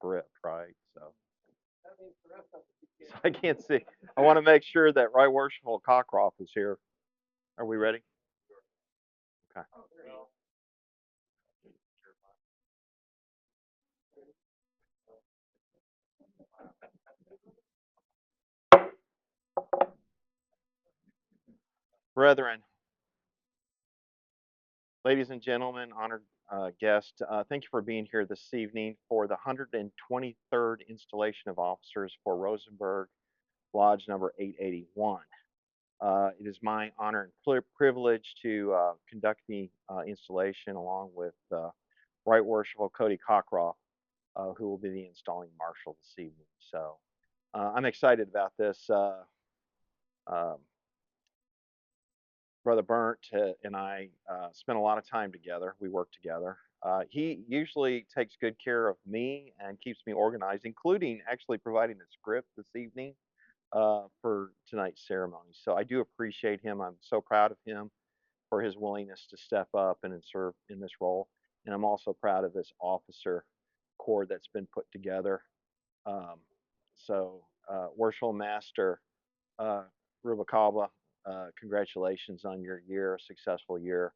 script, right? So I can't see. I want to make sure that Right Worshipful Cockcroft is here. Are we ready? Okay. Brethren, ladies and gentlemen, honored guest, thank you for being here this evening for the 123rd installation of officers for Rosenberg Lodge number 881. It is my honor and privilege to conduct the installation along with Right Worshipful Cody Cockcroft, who will be the installing marshal this evening. So I'm excited about this. Um, Brother Burnt and I spent a lot of time together. We work together. He usually takes good care of me and keeps me organized, including actually providing the script this evening for tonight's ceremony. So I do appreciate him. I'm so proud of him for his willingness to step up and serve in this role. And I'm also proud of this officer corps that's been put together. Um, Worshipful Master uh, Rubacaba, congratulations on your year, a successful year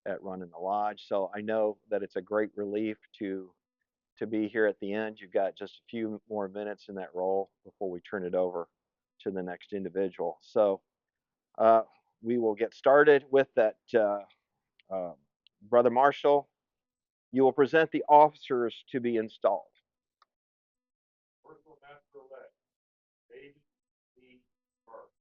at running the lodge. So I know that it's a great relief to be here at the end. You've got just a few more minutes in that role before we turn it over to the next individual. So uh, we will get started with that. Uh, Brother Marshall, you will present the officers to be installed. Worshipful Master-elect David C. Burke.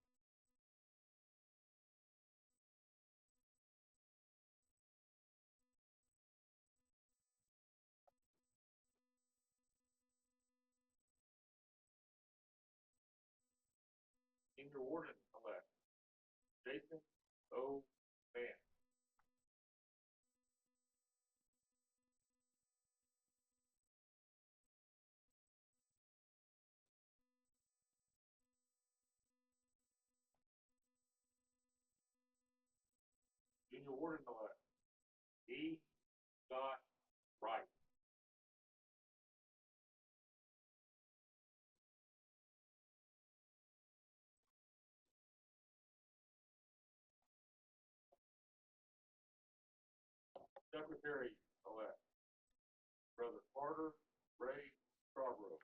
Senior Warden-elect Jason O. Mann. Junior Warden-elect E. Scott Wright. Secretary-elect Brother Carter Ray Scarborough.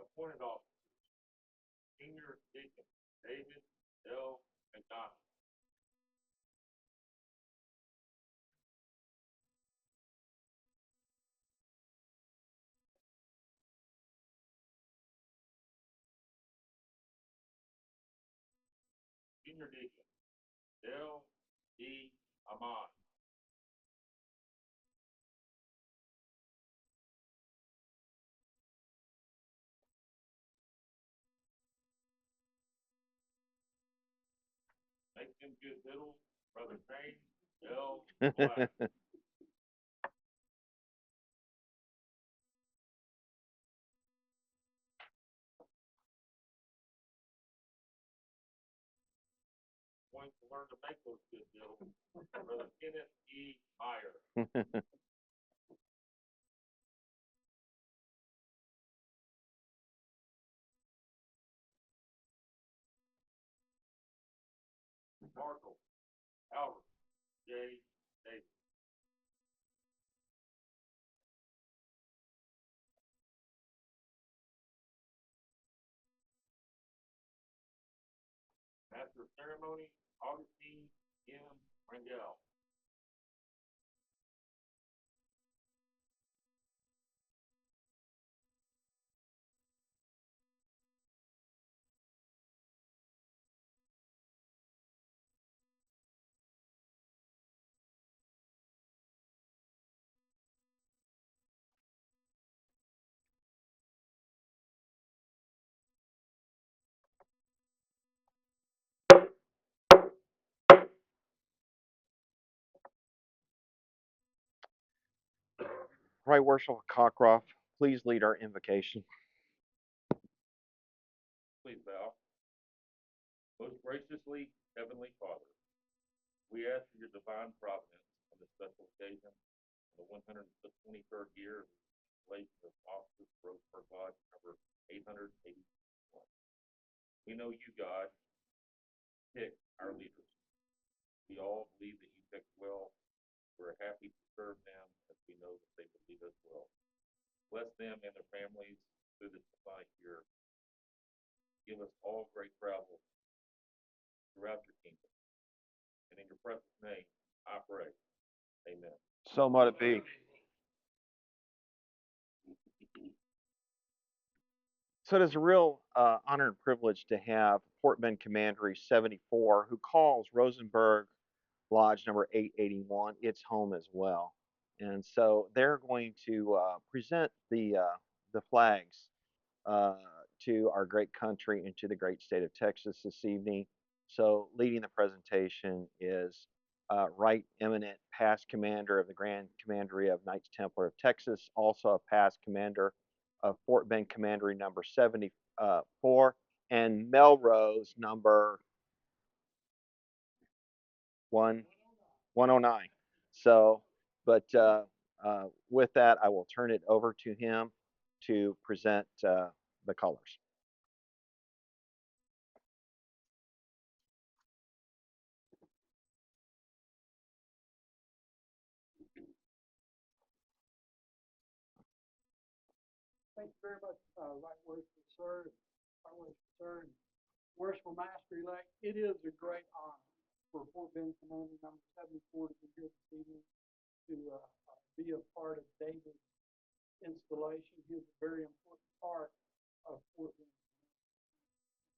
Appointed officers Senior Deacon David L. McDonald. Senior Deacon Dale D. Amon. Make them good little Brother James L. Black. Going to learn to make those good deals. Brother Kenneth E. Meyer. Marshall Albert J. Davis. Master of Ceremony Augustine M. Rangel. Right Worshipful Cockcroft, please lead our invocation. Please bow. Most graciously, Heavenly Father, we ask for your divine providence on this special occasion, the 123rd year of the installation of offices for Rosenberg Lodge number 881. We know you, God, pick our leaders. We all believe that you pick well. We're happy to serve them as we know that they will lead us well. Bless them and their families through this Masonic year. Give us all great travel throughout your kingdom. And in your precious name, I pray. Amen. So might it be. So it is a real honor and privilege to have Fort Bend Commandery 74, who calls Rosenberg Lodge number 881 its home as well. And so they're going to present the flags uh, to our great country and to the great state of Texas this evening. So, leading the presentation is Right Eminent past commander of the Grand Commandery of Knights Templar of Texas, also a past commander of Fort Bend Commandery number 74, and Melrose number 109. So, but with that, I will turn it over to him to present the colors. Thank you very much, Right Worshipful Sir, Right Worshipful Sir, and Worshipful Master Elect. It is a great honor for Fort Bend Commander number 74 to be here this evening to be a part of David's installation. He is a very important part of Fort Bend,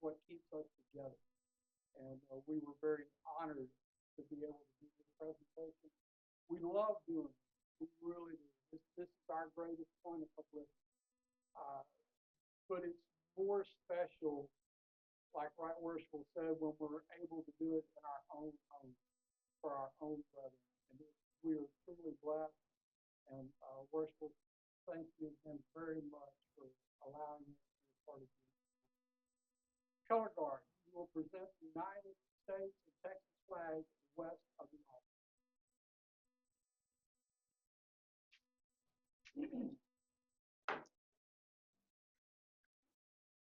what keeps us together. And we were very honored to be able to do this presentation. We love doing it. We really do. This is our greatest point of publicity. But it's more special, like Right Worshipful said, when we're able to do it in our own home for our own brethren. And we are truly blessed. And Worshipful, thank you again very much for allowing us to be part of this. Color Guard, you will present the United States and Texas flag west of the altar.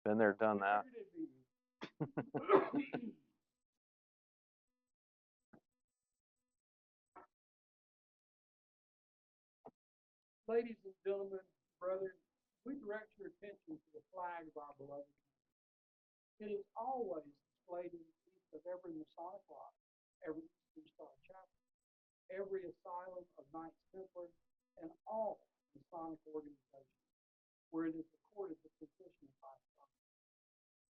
Been there, done that. Ladies and gentlemen, brethren, we direct your attention to the flag of our beloved country. It is always displayed in the east of every Masonic lodge, every Eastern Star chapel, every asylum of Knights Templar, and all Masonic organizations where it is accorded the position of high honor.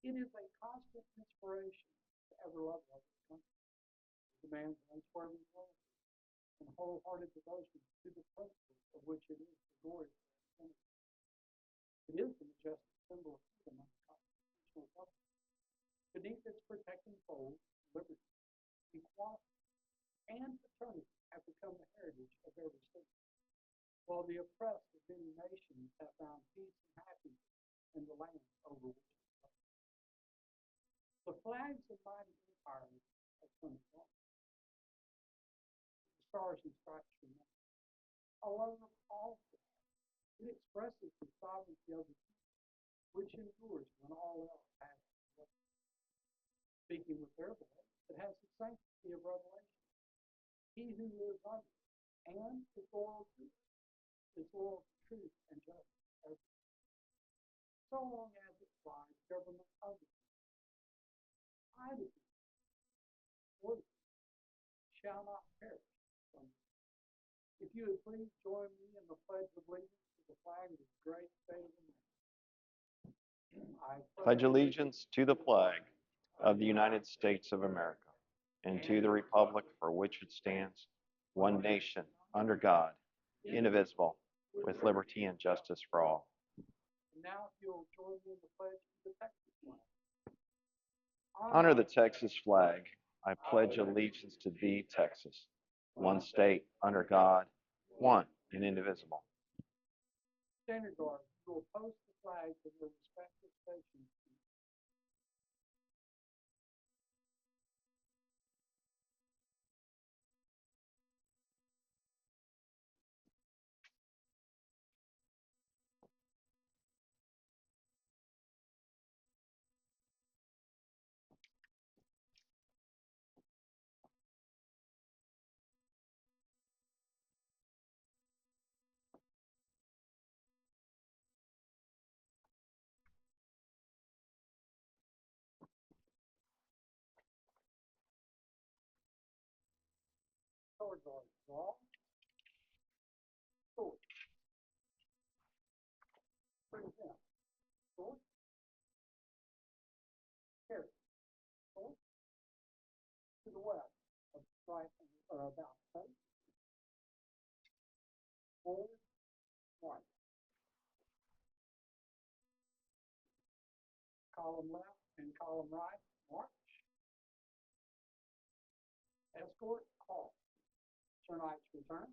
It is a constant inspiration to ever love our country. It demands unswerving loyalty and wholehearted devotion to the principles of which it is the glory of our country. It is the majestic symbol of freedom and constitutional government. Beneath its protecting fold, liberty, equality, and fraternity have become the heritage of every state, while the oppressed of many nations have found peace and happiness in the land over which it lives. The flags of mighty empires have come and gone. The stars and stripes remain. Alone of all flags, it expresses the sovereignty of the people, which endures when all else passes away. Speaking with their voice, it has the sanctity of revelation. He who lives under it and is loyal to it is loyal to truth and justice everywhere. So long as it flies government of the people, I the people, for the people, shall not perish from the people. If you would please join me in the pledge of allegiance to the flag of this great state of America. I Pledge allegiance to the flag of the United States of America and to the republic for which it stands, one nation, under God, indivisible, with liberty and justice for all. And now, if you'll join me in the pledge to the Texas flag. Honor the Texas flag. I pledge allegiance to thee, Texas, one state, under God, one and indivisible, Standard Guard, who will post the flags of their respective stations. Color Guard, draw, sword, present, sword, carry, sword, to the west of right or about face, forward, right, column left and column right, march, escort, halt, Sir Knights return,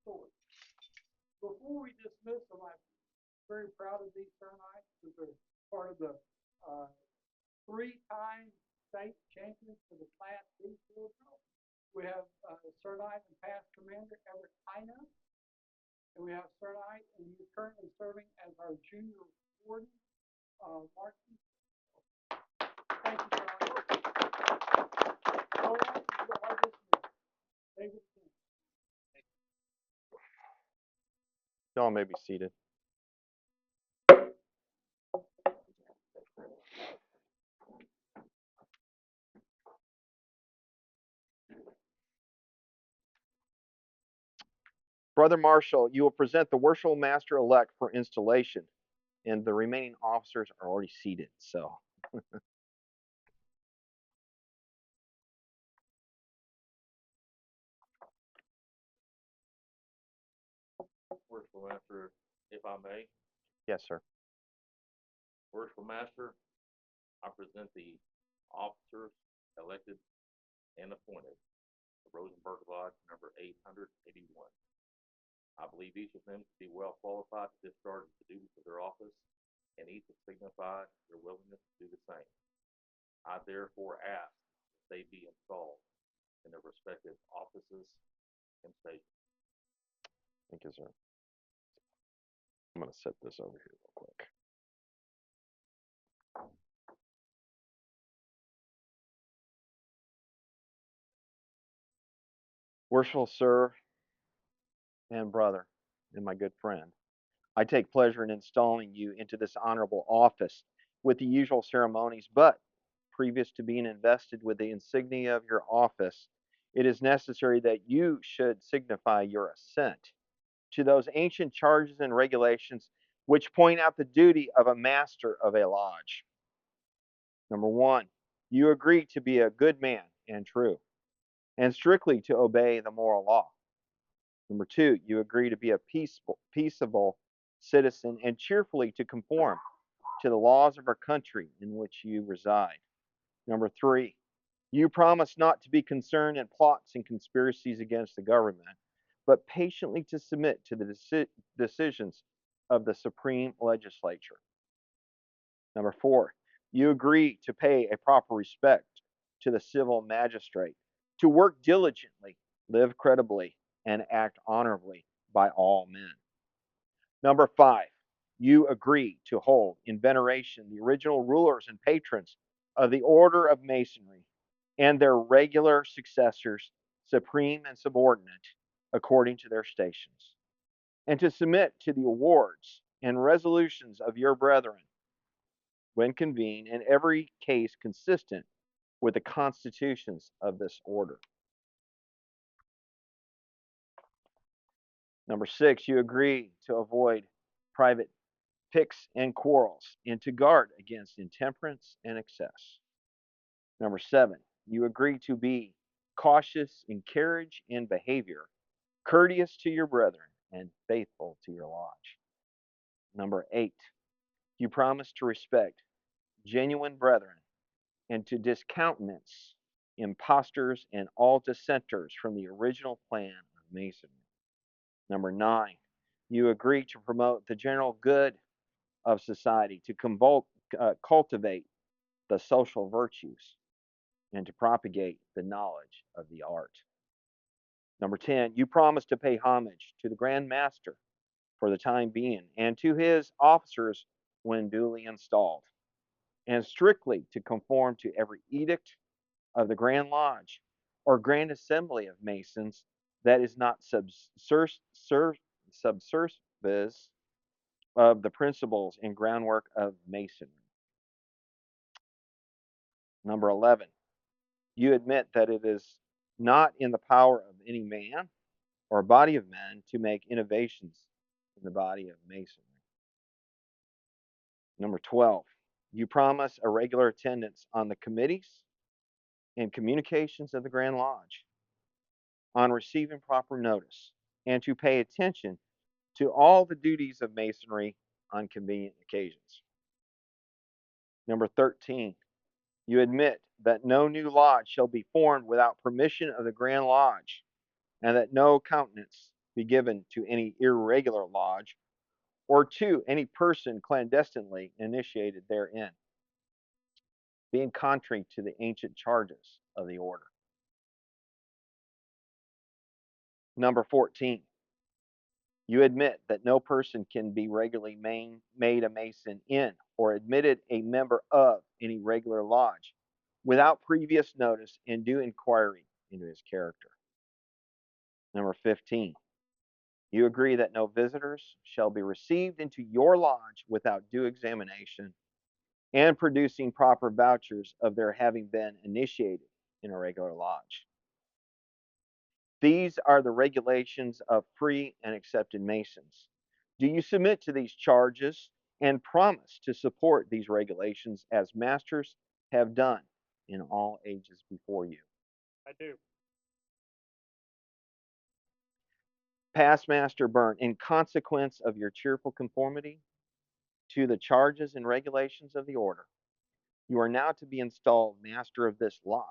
sword. Before we dismiss them, I'm very proud of these Sir Knights because they're part of the uh, three-time state champions for the Class B field drill. We have Sir Knight and past commander Everett Heino, and we have Sir Knight, and he's currently serving as our junior warden, Martin. Thank you, Sir Knight. All right, you are dismissed. David King. Y'all may be seated. Brother Marshall, you will present the worshipful master-elect for installation, and the remaining officers are already seated, so. Worshipful Master, if I may. Yes, sir. Worshipful Master, I present the officers elected and appointed to Rosenberg Lodge number 881. I believe each of them to be well qualified to discharge the duties of their office, and each has signified their willingness to do the same. I therefore ask that they be installed in their respective offices and stations. Thank you, sir. I'm going to set this over here real quick. Worshipful sir and brother and my good friend, I take pleasure in installing you into this honorable office with the usual ceremonies, but previous to being invested with the insignia of your office, it is necessary that you should signify your assent to those ancient charges and regulations which point out the duty of a master of a lodge. Number one, you agree to be a good man and true, and strictly to obey the moral law. Number two, you agree to be a peaceable citizen and cheerfully to conform to the laws of our country in which you reside. Number three, you promise not to be concerned in plots and conspiracies against the government, but patiently to submit to the decisions of the Supreme Legislature. Number four, you agree to pay a proper respect to the civil magistrate, to work diligently, live credibly, and act honorably by all men. Number five, you agree to hold in veneration the original rulers and patrons of the Order of Masonry and their regular successors, supreme and subordinate, according to their stations, and to submit to the awards and resolutions of your brethren when convened, in every case consistent with the constitutions of this order. Number six, you agree to avoid private picks and quarrels and to guard against intemperance and excess. Number seven, you agree to be cautious in carriage and behavior, courteous to your brethren, and faithful to your lodge. Number eight, you promise to respect genuine brethren and to discountenance imposters, and all dissenters from the original plan of Masonry. Number 9, you agree to promote the general good of society, to cultivate the social virtues, and to propagate the knowledge of the art. Number 10, you promise to pay homage to the Grand Master for the time being and to his officers when duly installed, and strictly to conform to every edict of the Grand Lodge or Grand Assembly of Masons that is not subservice of the principles and groundwork of Masonry. Number 11, you admit that it is not in the power of any man or body of men to make innovations in the body of Masonry. Number 12, you promise a regular attendance on the committees and communications of the Grand Lodge, on receiving proper notice, and to pay attention to all the duties of Masonry on convenient occasions. Number 13, you admit that no new lodge shall be formed without permission of the Grand Lodge, and that no countenance be given to any irregular lodge or to any person clandestinely initiated therein, being contrary to the ancient charges of the order. Number 14, you admit that no person can be regularly made a Mason in or admitted a member of any regular lodge without previous notice and due inquiry into his character. Number 15, you agree that no visitors shall be received into your lodge without due examination and producing proper vouchers of their having been initiated in a regular lodge. These are the regulations of free and accepted Masons. Do you submit to these charges and promise to support these regulations as masters have done in all ages before you? I do. Past Master Byrne, in consequence of your cheerful conformity to the charges and regulations of the order, you are now to be installed master of this lodge,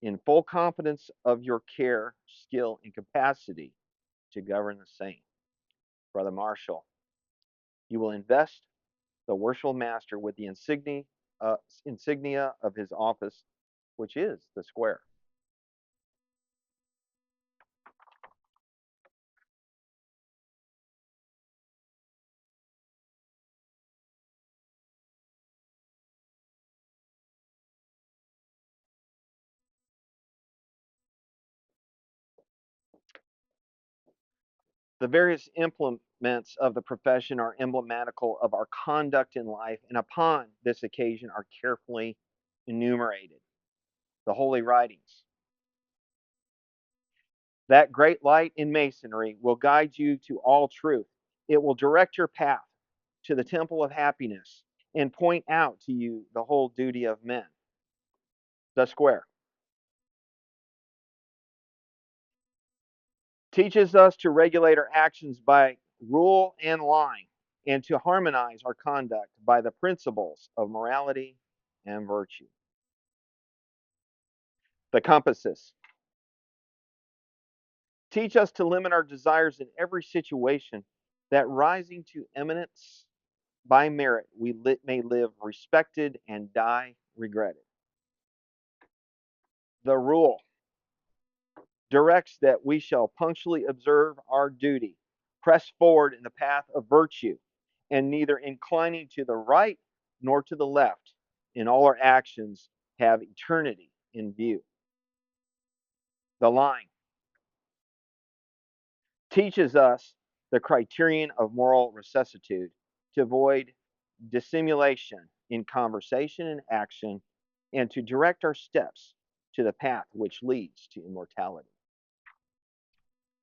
in full confidence of your care, skill, and capacity to govern the same. Brother Marshall, you will invest the worshipful master with the insignia of his office, which is the square. The various implements of the profession are emblematical of our conduct in life, and upon this occasion are carefully enumerated. The Holy Writings. That great light in Masonry will guide you to all truth. It will direct your path to the temple of happiness and point out to you the whole duty of men. The square teaches us to regulate our actions by rule and line, and to harmonize our conduct by the principles of morality and virtue. The compasses teach us to limit our desires in every situation, that rising to eminence by merit we may live respected and die regretted. The rule directs that we shall punctually observe our duty, press forward in the path of virtue, and neither inclining to the right nor to the left in all our actions have eternity in view. The line teaches us the criterion of moral rectitude, to avoid dissimulation in conversation and action, and to direct our steps to the path which leads to immortality.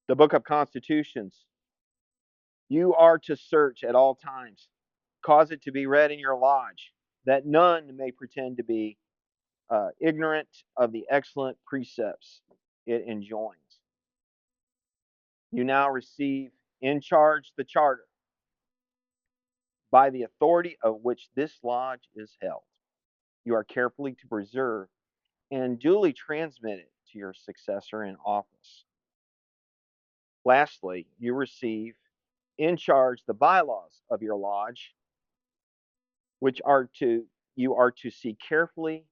The Book of Constitutions, you are to search at all times, cause it to be read in your lodge, that none may pretend to be ignorant of the excellent precepts it enjoins. You now receive in charge the charter, by the authority of which this lodge is held. You are carefully to preserve and duly transmit it to your successor in office. Lastly, you receive in charge the bylaws of your lodge, which you are to see carefully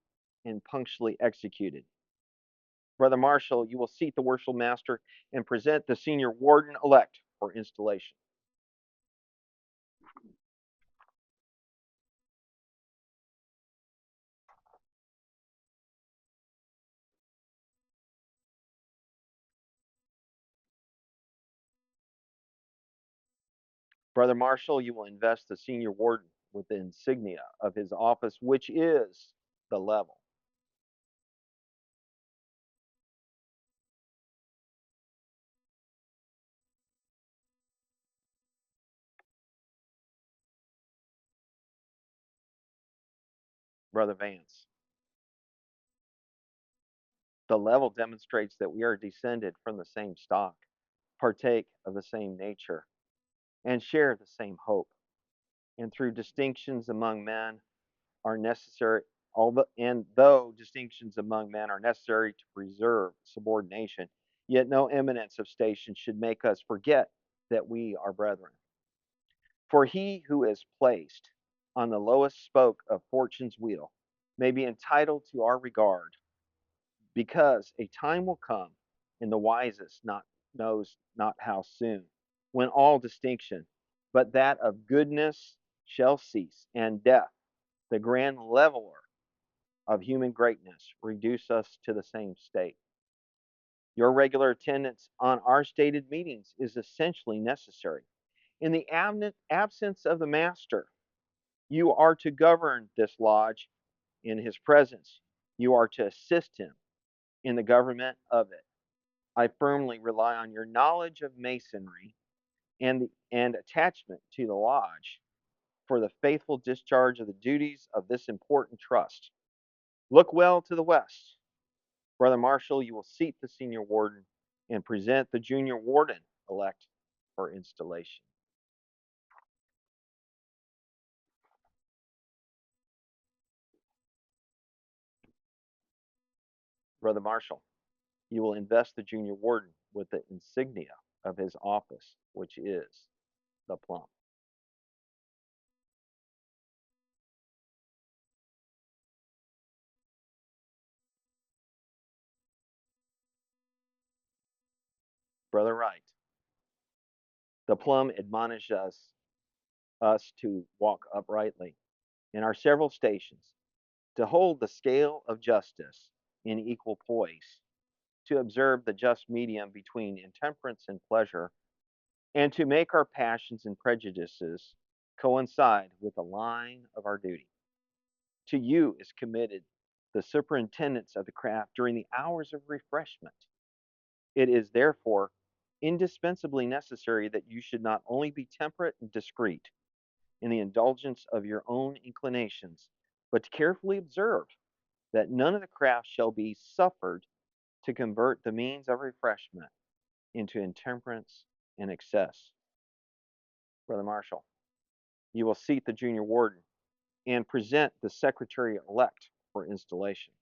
and punctually executed. Brother Marshall, you will seat the worship master and present the senior warden elect for installation. Brother Marshall, you will invest the senior warden with the insignia of his office, which is the level. Brother Vance, the level demonstrates that we are descended from the same stock, partake of the same nature, and share the same hope. And through distinctions among men are necessary, and though distinctions among men are necessary to preserve subordination, yet no eminence of station should make us forget that we are brethren. For he who is placed on the lowest spoke of fortune's wheel may be entitled to our regard, because a time will come, and the wisest knows not how soon, when all distinction, but that of goodness, shall cease, and death, the grand leveler of human greatness, reduce us to the same state. Your regular attendance on our stated meetings is essentially necessary. In the absence of the master, you are to govern this lodge. In his presence, you are to assist him in the government of it. I firmly rely on your knowledge of masonry and attachment to the lodge for the faithful discharge of the duties of this important trust. Look well to the west. Brother Marshall, you will seat the senior warden and present the junior warden elect for installation. Brother Marshall, you will invest the junior warden with the insignia of his office, which is the plum. Brother Wright, the plum admonishes us to walk uprightly in our several stations, to hold the scale of justice in equal poise, to observe the just medium between intemperance and pleasure, and to make our passions and prejudices coincide with the line of our duty. To you is committed the superintendence of the craft during the hours of refreshment. It is therefore indispensably necessary that you should not only be temperate and discreet in the indulgence of your own inclinations, but to carefully observe that none of the craft shall be suffered to convert the means of refreshment into intemperance and excess. Brother Marshall, you will seat the junior warden and present the secretary elect for installation.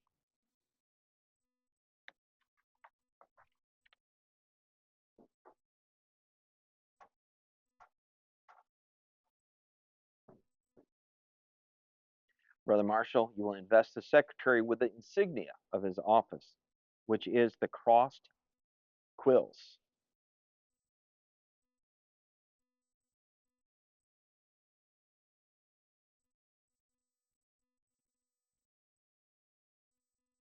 Brother Marshall, you will invest the secretary with the insignia of his office, which is the crossed quills.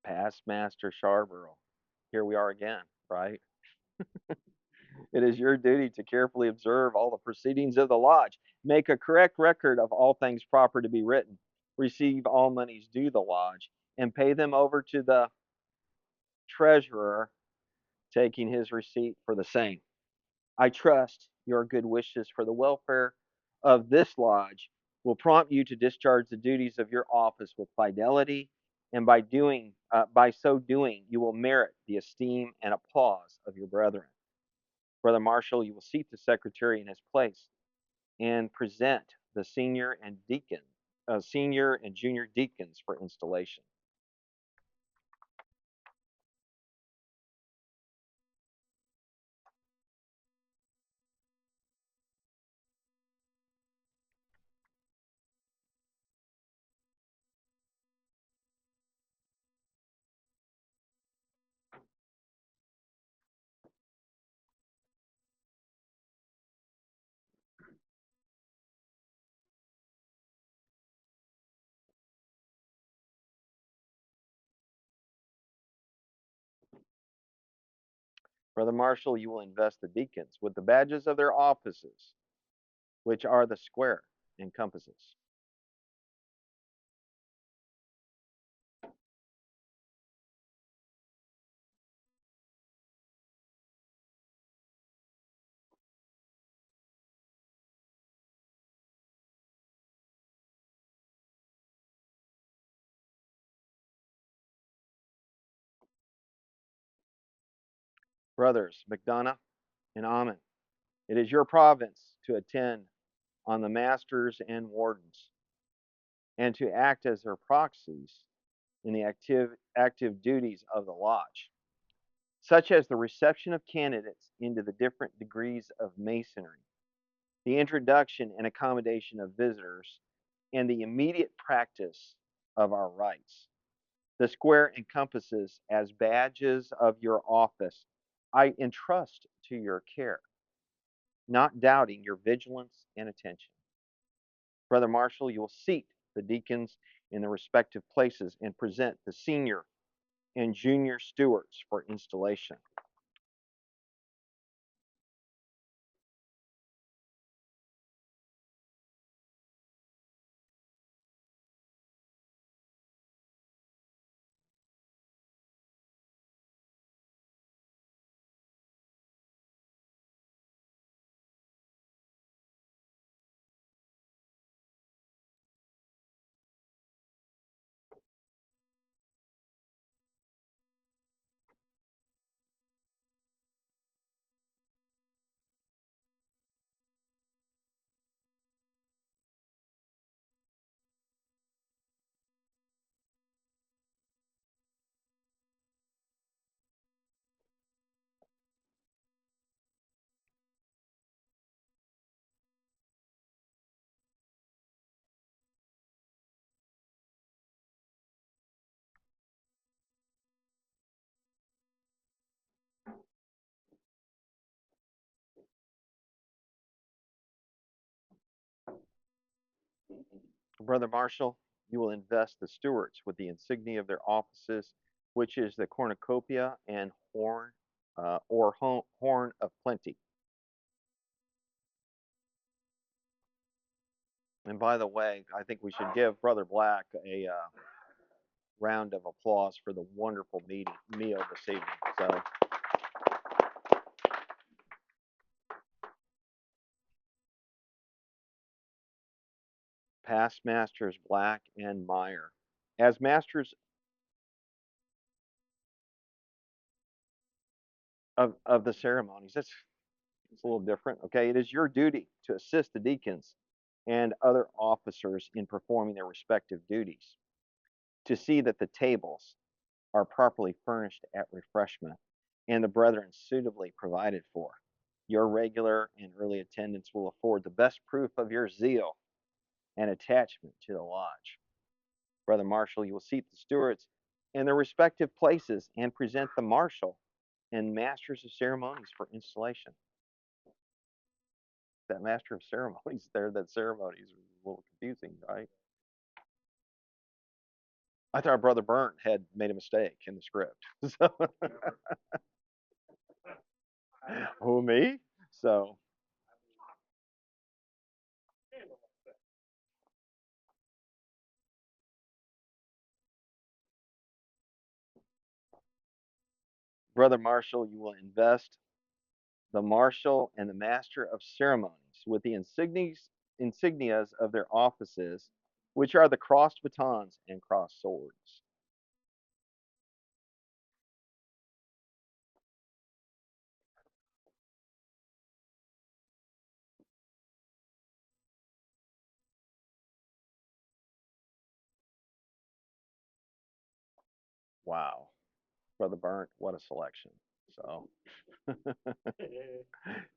Past Master Charborough. Here we are again, right? It is your duty to carefully observe all the proceedings of the lodge, make a correct record of all things proper to be written, receive all monies due the lodge, and pay them over to the treasurer, taking his receipt for the same. I trust your good wishes for the welfare of this lodge will prompt you to discharge the duties of your office with fidelity, and by so doing, you will merit the esteem and applause of your brethren. Brother Marshall, you will seat the secretary in his place and present the senior and junior deacons for installation. Brother Marshall, you will invest the deacons with the badges of their offices, which are the square and compasses. Brothers McDonough and Ammon, it is your province to attend on the masters and wardens and to act as their proxies in the active duties of the lodge, such as the reception of candidates into the different degrees of masonry, the introduction and accommodation of visitors, and the immediate practice of our rites. The square and compasses as badges of your office I entrust to your care, not doubting your vigilance and attention. Brother Marshall, you will seat the deacons in their respective places and present the senior and junior stewards for installation. Brother Marshall, you will invest the stewards with the insignia of their offices, which is the cornucopia and horn of plenty. And by the way, I think we should give Brother Black a round of applause for the wonderful meal this evening. So, past masters Black and Meyer, as masters of the ceremonies, it's a little different. Okay, it is your duty to assist the deacons and other officers in performing their respective duties, to see that the tables are properly furnished at refreshment and the brethren suitably provided for. Your regular and early attendance will afford the best proof of your zeal and attachment to the lodge. Brother Marshall, you will seat the stewards in their respective places and present the marshal and masters of ceremonies for installation. That master of ceremonies there, that ceremonies was a little confusing, right? I thought Brother Burnt had made a mistake in the script. So, who, me? So, Brother Marshall, you will invest the marshal and the master of ceremonies with the insignias of their offices, which are the crossed batons and crossed swords. Wow. Brother Burnt, what a selection. So,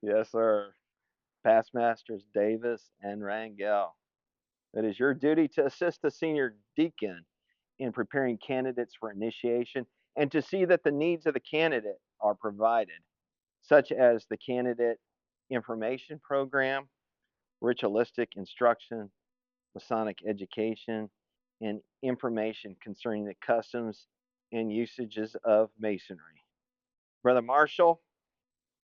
yes, sir. Past masters Davis and Rangel. It is your duty to assist the senior deacon in preparing candidates for initiation and to see that the needs of the candidate are provided, such as the candidate information program, ritualistic instruction, Masonic education, and information concerning the customs and usages of Masonry. Brother Marshall,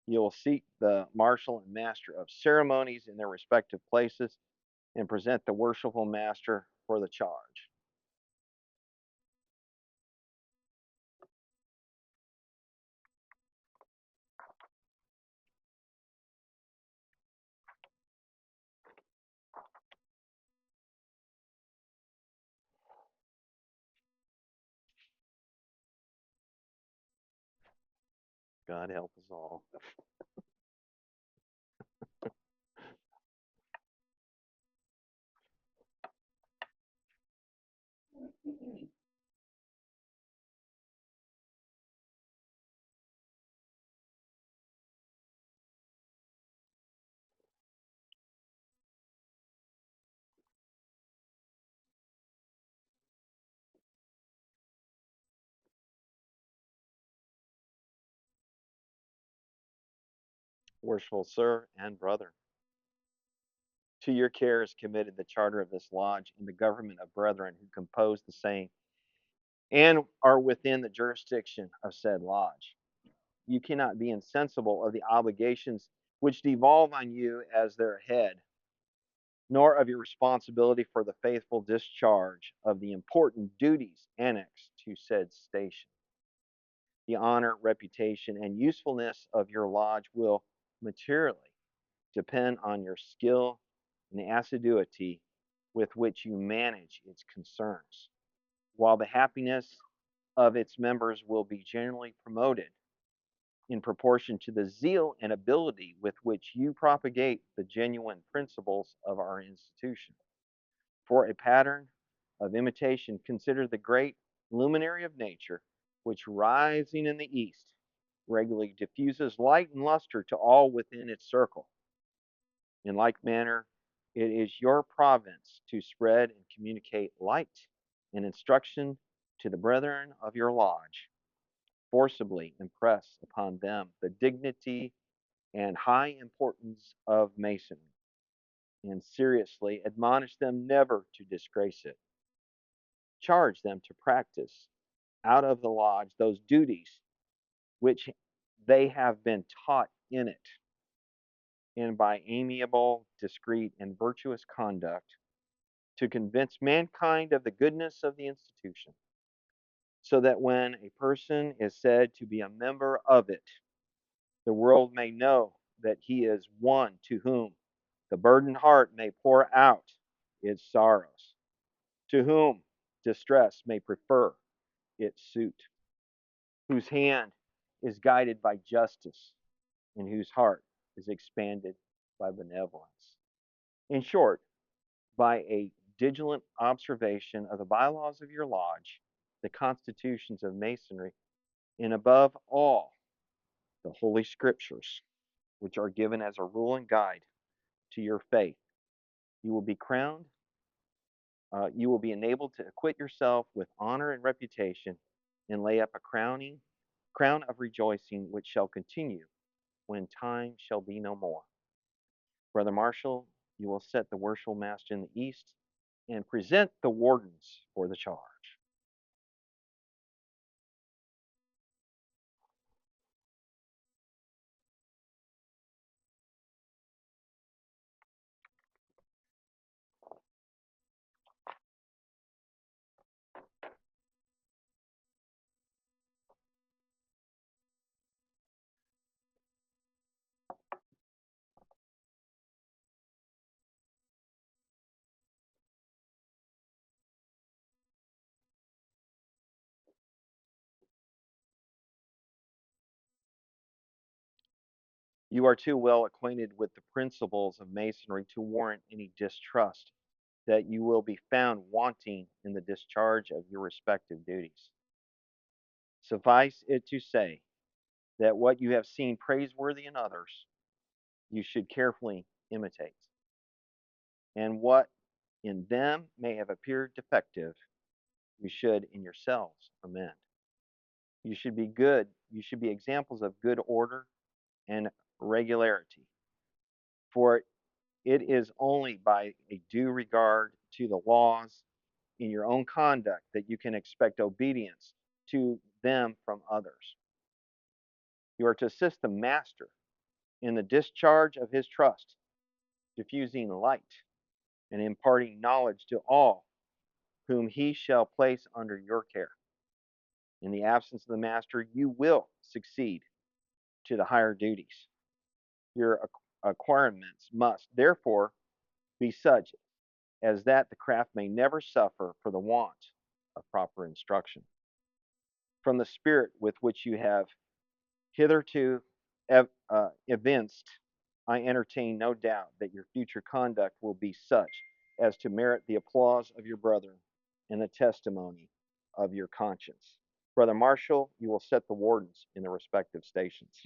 You will seek the marshal and master of ceremonies in their respective places and present the worshipful master for the charge. God help us all. Worshipful sir and brother, to your care is committed the charter of this lodge and the government of brethren who compose the same and are within the jurisdiction of said lodge. You cannot be insensible of the obligations which devolve on you as their head, nor of your responsibility for the faithful discharge of the important duties annexed to said station. The honor, reputation, and usefulness of your lodge will materially depend on your skill and the assiduity with which you manage its concerns, while the happiness of its members will be generally promoted in proportion to the zeal and ability with which you propagate the genuine principles of our institution. For a pattern of imitation, consider the great luminary of nature, which rising in the east regularly diffuses light and luster to all within its circle. In like manner, it is your province to spread and communicate light and instruction to the brethren of your lodge, forcibly impress upon them the dignity and high importance of Masonry, and seriously admonish them never to disgrace it. Charge them to practice out of the lodge those duties which they have been taught in it, and by amiable, discreet, and virtuous conduct to convince mankind of the goodness of the institution, so that when a person is said to be a member of it, the world may know that he is one to whom the burdened heart may pour out its sorrows, to whom distress may prefer its suit, whose hand is guided by justice, and whose heart is expanded by benevolence. In short, by a diligent observation of the bylaws of your lodge, the constitutions of Masonry, and above all, the Holy Scriptures, which are given as a rule and guide to your faith, you will be crowned, you will be enabled to acquit yourself with honor and reputation and lay up a crown of rejoicing which shall continue when time shall be no more. Brother Marshal, you will set the worshipful master in the east and present the wardens for the charge. You are too well acquainted with the principles of Masonry to warrant any distrust that you will be found wanting in the discharge of your respective duties. Suffice it to say that what you have seen praiseworthy in others, you should carefully imitate, and what in them may have appeared defective, you should in yourselves amend. You should be good, you should be examples of good order and regularity, for it is only by a due regard to the laws in your own conduct that you can expect obedience to them from others. You are to assist the master in the discharge of his trust, diffusing light and imparting knowledge to all whom he shall place under your care. In the absence of the master, you will succeed to the higher duties. Your acquirements must, therefore, be such as that the craft may never suffer for the want of proper instruction. From the spirit with which you have hitherto evinced, I entertain no doubt that your future conduct will be such as to merit the applause of your brethren and the testimony of your conscience. Brother Marshall, you will set the wardens in their respective stations.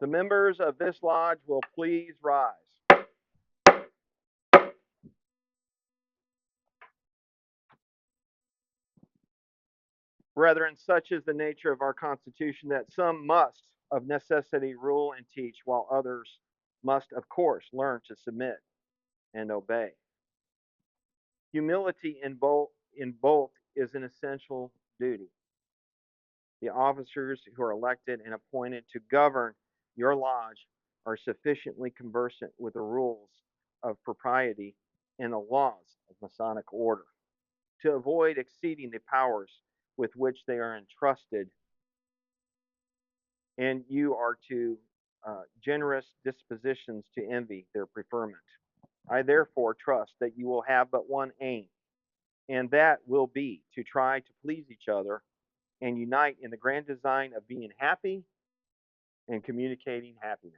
The members of this lodge will please rise. Brethren, such is the nature of our Constitution that some must of necessity rule and teach, while others must, of course, learn to submit and obey. Humility in both is an essential duty. The officers who are elected and appointed to govern your lodge are sufficiently conversant with the rules of propriety and the laws of Masonic order to avoid exceeding the powers with which they are entrusted, and you are to generous dispositions to envy their preferment. I therefore trust that you will have but one aim, and that will be to try to please each other and unite in the grand design of being happy and communicating happiness.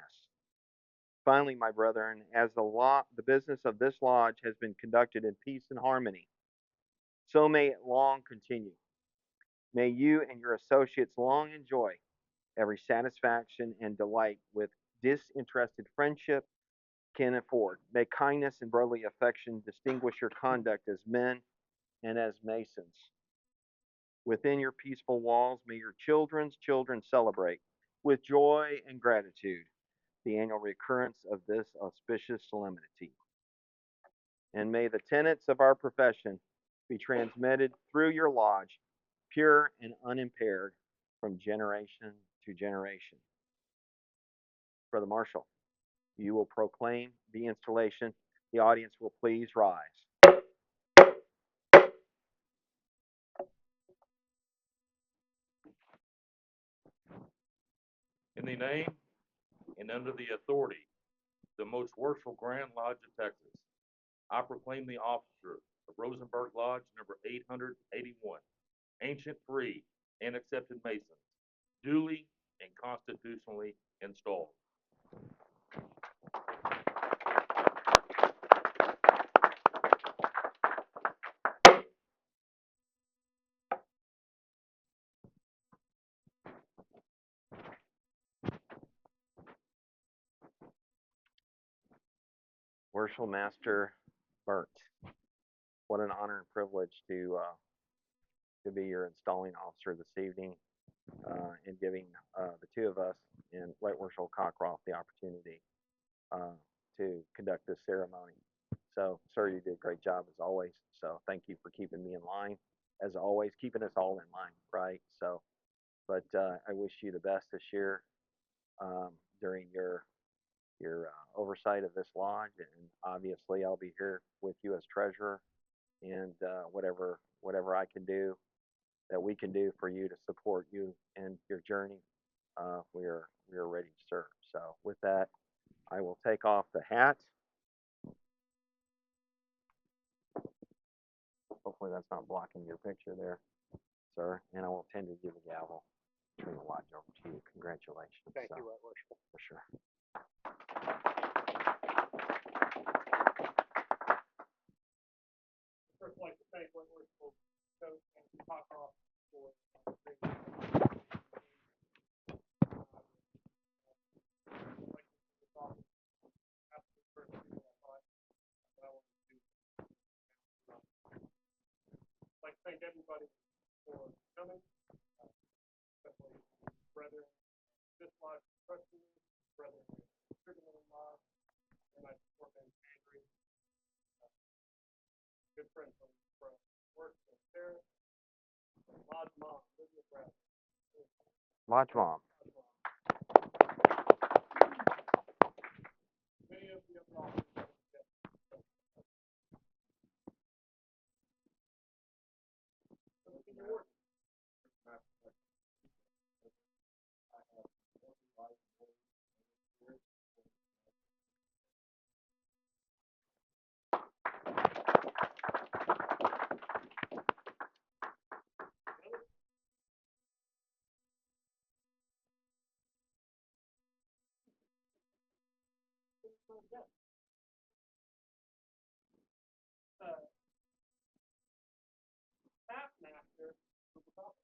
Finally, my brethren, as the business of this lodge has been conducted in peace and harmony, so may it long continue. May you and your associates long enjoy every satisfaction and delight with disinterested friendship can afford. May kindness and brotherly affection distinguish your conduct as men and as Masons. Within your peaceful walls, may your children's children celebrate with joy and gratitude the annual recurrence of this auspicious solemnity. And may the tenets of our profession be transmitted through your lodge, pure and unimpaired, from generation to generation. Brother Marshall, you will proclaim the installation. The audience will please rise. In the name and under the authority of the most worshipful Grand Lodge of Texas, I proclaim the officer of Rosenberg Lodge number 881, ancient, free, and accepted Masons, duly and constitutionally installed. Worshipful Master Burt, what an honor and privilege to be your installing officer this evening, and giving the two of us and Right Worshipful Cockcroft the opportunity to conduct this ceremony. So, sir, you did a great job as always. So, thank you for keeping me in line, as always, keeping us all in line, right? So, but I wish you the best this year during your oversight of this lodge, and obviously I'll be here with you as treasurer, and whatever I can do that we can do for you to support you and your journey, we are ready to serve. So with that, I will take off the hat. Hopefully that's not blocking your picture there, sir. And I will tend to give the gavel, turn the lodge over to you. Congratulations. Thank you, Right Worship. For sure. like to thank Wentworth for and talk off for I'd like to thank everybody for coming, especially brethren, this lodge trustee, brethren, in-law, and I support them, Andrew, good friends from work and Sarah, Lodge Mom, Lydia Brad. Lodge Mom. Many of you have all staff master of the office.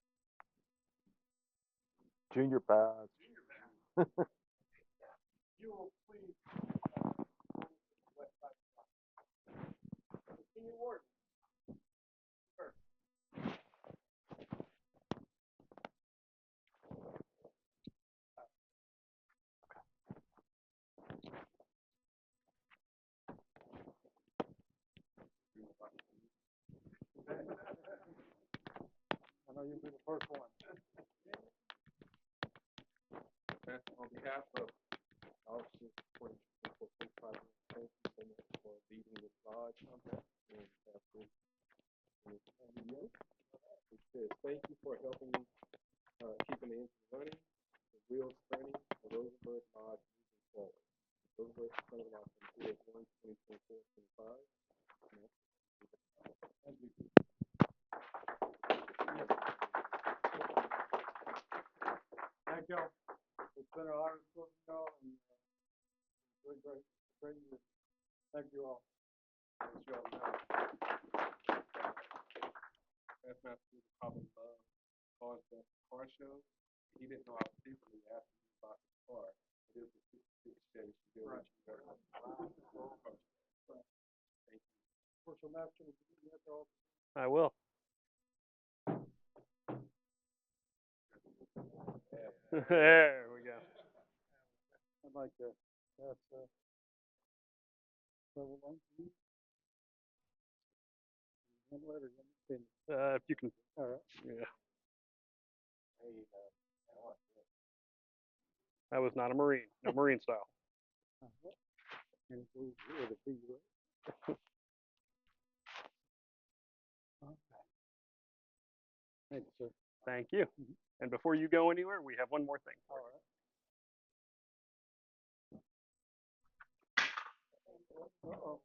Junior pass. You will please west side. Senior warden. First. I know you'll be the first one. On behalf of officers for thank you so much for leading this lodge. And it says, thank you for helping keeping the engine running, the wheels turning, the Rosenberg Lodge moving forward. Rosenberg Son of Lodge from 2024-25. Thank you. Thank y'all. It's been an honor to y'all and great year. Thank you all. Thank you all. That's not the problem. Caused the car show. He didn't know I was secretly asking him about his car. It is a 66 Chevy Chevrolet. Right. Thank you. Commercial master, you have to all. I will. There we go. I'd like to ask level one, please. Handle it or you can. If you can. All right. Yeah. That was not a Marine. No Marine style. And it goes with a big way. Okay. Thank you, sir. Thank you. And before you go anywhere, we have one more thing. All right. Uh-oh.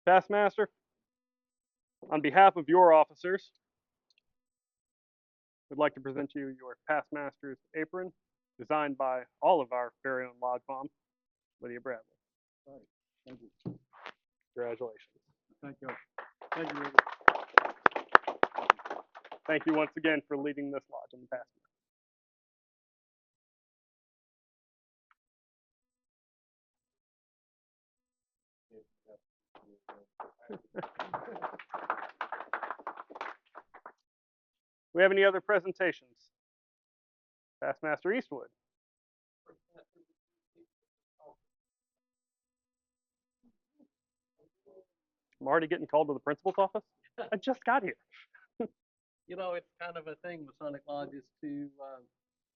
Taskmaster, on behalf of your officers, we'd like to present you your Taskmaster's apron, designed by all of our very own Lodge Mom, Lydia Bradley. All right. Thank you. Congratulations. Thank you. Thank you, Ruby. Thank you once again for leading this lodge in the past. We have any other presentations? Taskmaster Eastwood. I'm already getting called to the principal's office. I just got here. You know, it's kind of a thing, Masonic lodges, to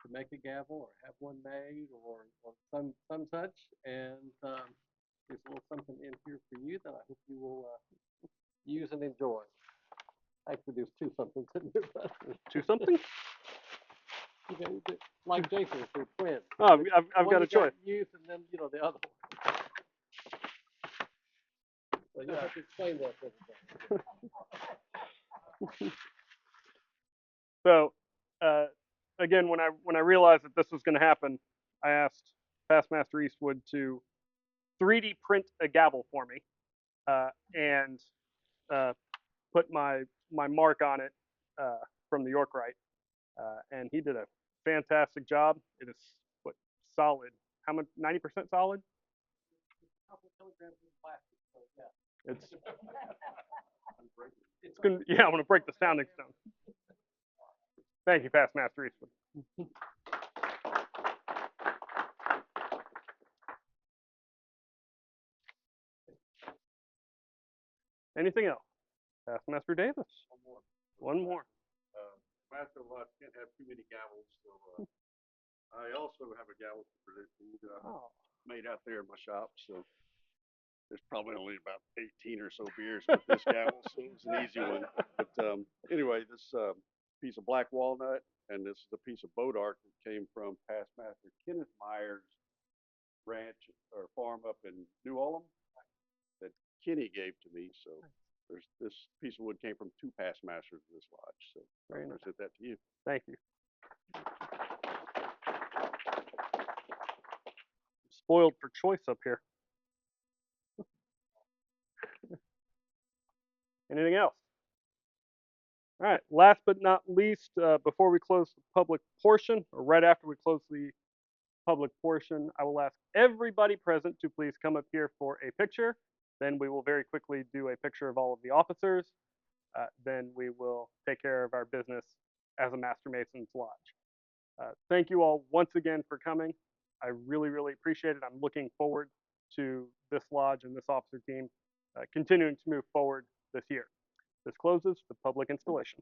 make a gavel or have one made or some such, and there's a little something in here for you that I hope you will use and enjoy. Actually, there's two somethings in here. Two something? You know, like Jason's, they're twins. Oh, I've One got a you choice. Use and then the other one. So you have to explain that to everybody. So, again, when I realized that this was going to happen, I asked Past Master Eastwood to 3D print a gavel for me, and put my mark on it from the Yorkite, and he did a fantastic job. It is what solid. How much? 90% solid. Couple kilograms of plastic, so yeah. It's gonna. Yeah, I'm gonna break the sounding stone. Thank you, Past Master Eastwood. Anything else? Past Master Davis. One more. Master Lodge can't have too many gavels, so I also have a gavel to produce made out there in my shop. So there's probably only about 18 or so beers with this gavel, so it's an easy one. But anyway, this piece of black walnut and this is a piece of bodark that came from Past Master Kenneth Meyer's ranch or farm up in New Ulm that Kenny gave to me. So there's this piece of wood came from 2 past masters of this lodge. So I present that to you. Thank you. Spoiled for choice up here. Anything else? All right. Last but not least, before we close the public portion, or right after we close the public portion, I will ask everybody present to please come up here for a picture. Then we will very quickly do a picture of all of the officers. Then we will take care of our business as a Master Mason's Lodge. Thank you all once again for coming. I really, really appreciate it. I'm looking forward to this lodge and this officer team continuing to move forward this year. This closes the public installation.